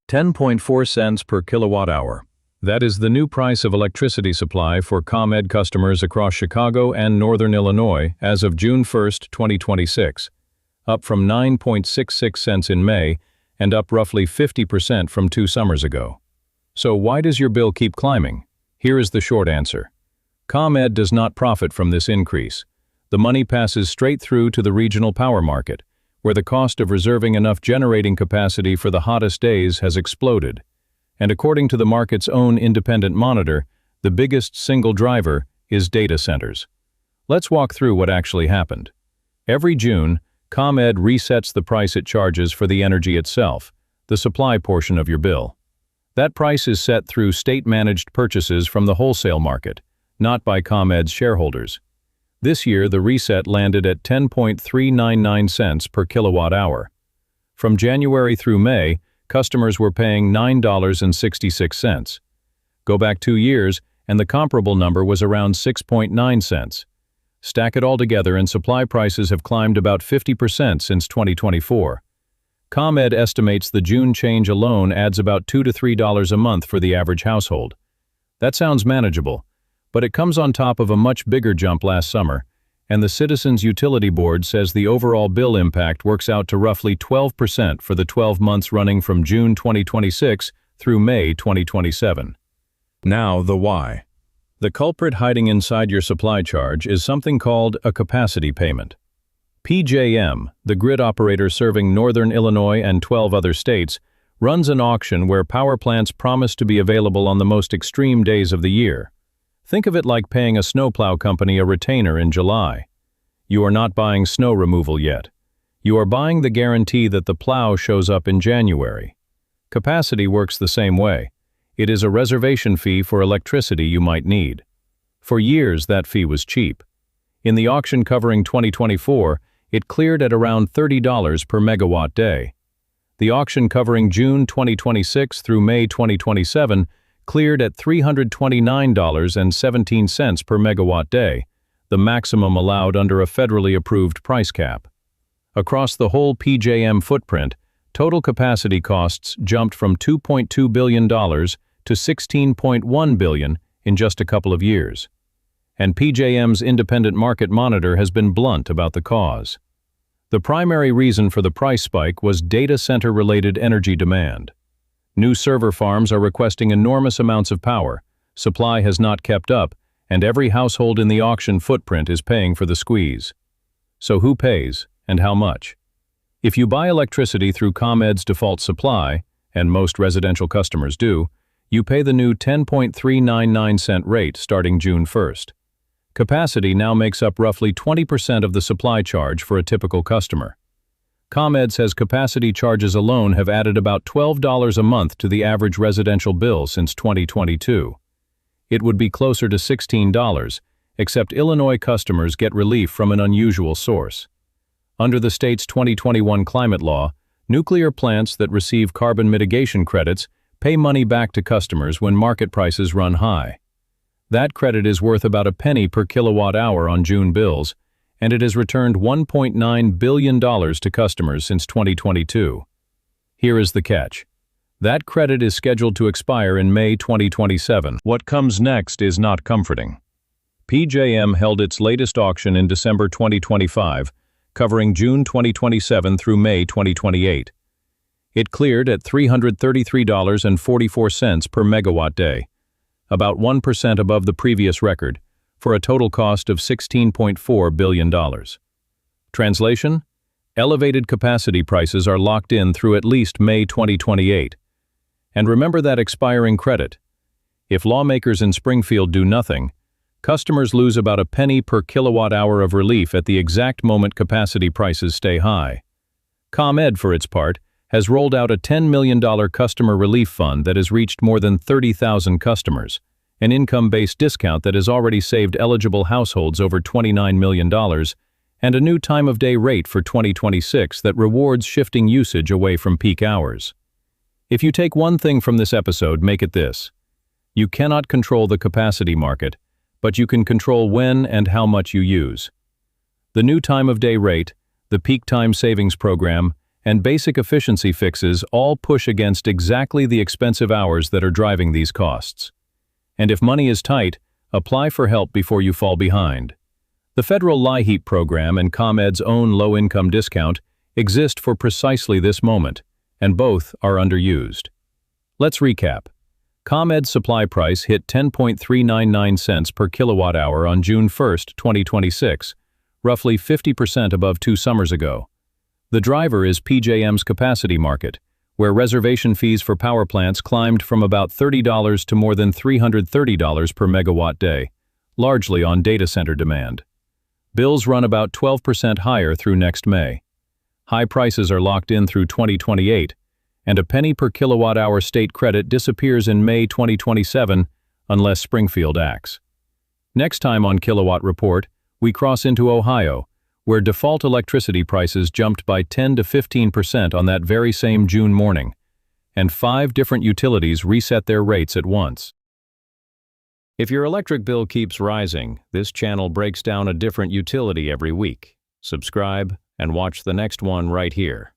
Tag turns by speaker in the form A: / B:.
A: 10.4 cents per kilowatt hour. That is the new price of electricity supply for ComEd customers across Chicago and northern Illinois as of June 1, 2026, up from 9.66 cents in May and up roughly 50% from 2 summers ago. So why does your bill keep climbing? Here is the short answer. ComEd does not profit from this increase. The money passes straight through to the regional power market, where the cost of reserving enough generating capacity for the hottest days has exploded. And according to the market's own independent monitor, the biggest single driver is data centers. Let's walk through what actually happened. Every June, ComEd resets the price it charges for the energy itself, the supply portion of your bill. That price is set through state-managed purchases from the wholesale market, not by ComEd's shareholders. This year, the reset landed at 10.399 cents per kilowatt hour. From January through May, customers were paying $9.66. Go back 2 years, and the comparable number was around 6.9 cents. Stack it all together and supply prices have climbed about 50% since 2024. ComEd estimates the June change alone adds about $2 to $3 a month for the average household. That sounds manageable, but it comes on top of a much bigger jump last summer, and the Citizens Utility Board says the overall bill impact works out to roughly 12% for the 12 months running from June 2026 through May 2027. Now the why. The culprit hiding inside your supply charge is something called a capacity payment. PJM, the grid operator serving northern Illinois and 12 other states, runs an auction where power plants promise to be available on the most extreme days of the year. Think of it like paying a snowplow company a retainer in July. You are not buying snow removal yet. You are buying the guarantee that the plow shows up in January. Capacity works the same way. It is a reservation fee for electricity you might need. For years, that fee was cheap. In the auction covering 2024, it cleared at around $30 per megawatt day. The auction covering June 2026 through May 2027 cleared at $329.17 per megawatt day, the maximum allowed under a federally approved price cap. Across the whole PJM footprint, total capacity costs jumped from $2.2 billion to $16.1 billion in just a couple of years. And PJM's independent market monitor has been blunt about the cause. The primary reason for the price spike was data center-related energy demand. New server farms are requesting enormous amounts of power, supply has not kept up, and every household in the auction footprint is paying for the squeeze. So who pays, and how much? If you buy electricity through ComEd's default supply, and most residential customers do, you pay the new 10.399 cent rate starting June 1st. Capacity now makes up roughly 20% of the supply charge for a typical customer. ComEd says capacity charges alone have added about $12 a month to the average residential bill since 2022. It would be closer to $16, except Illinois customers get relief from an unusual source. Under the state's 2021 climate law, nuclear plants that receive carbon mitigation credits pay money back to customers when market prices run high. That credit is worth about a penny per kilowatt hour on June bills, and it has returned $1.9 billion to customers since 2022. Here is the catch. That credit is scheduled to expire in May 2027. What comes next is not comforting. PJM held its latest auction in December 2025, covering June 2027 through May 2028. It cleared at $333.44 per megawatt day, about 1% above the previous record, for a total cost of $16.4 billion. Translation? Elevated capacity prices are locked in through at least May 2028. And remember that expiring credit. If lawmakers in Springfield do nothing, customers lose about a penny per kilowatt hour of relief at the exact moment capacity prices stay high. ComEd, for its part, has rolled out a $10 million customer relief fund that has reached more than 30,000 customers, an income-based discount that has already saved eligible households over $29 million, and a new time-of-day rate for 2026 that rewards shifting usage away from peak hours. If you take one thing from this episode, make it this. You cannot control the capacity market, but you can control when and how much you use. The new time-of-day rate, the peak time savings program, and basic efficiency fixes all push against exactly the expensive hours that are driving these costs. And if money is tight, apply for help before you fall behind. The federal LIHEAP program and ComEd's own low-income discount exist for precisely this moment, and both are underused. Let's recap. ComEd's supply price hit 10.399 cents per kilowatt hour on June 1, 2026, roughly 50% above 2 summers ago. The driver is PJM's capacity market, where reservation fees for power plants climbed from about $30 to more than $330 per megawatt day, largely on data center demand. Bills run about 12% higher through next May. High prices are locked in through 2028, and a penny per kilowatt-hour state credit disappears in May 2027 unless Springfield acts. Next time on Kilowatt Report, we cross into Ohio, where default electricity prices jumped by 10 to 15% on that very same June morning, and 5 different utilities reset their rates at once. If your electric bill keeps rising, this channel breaks down a different utility every week. Subscribe and watch the next one right here.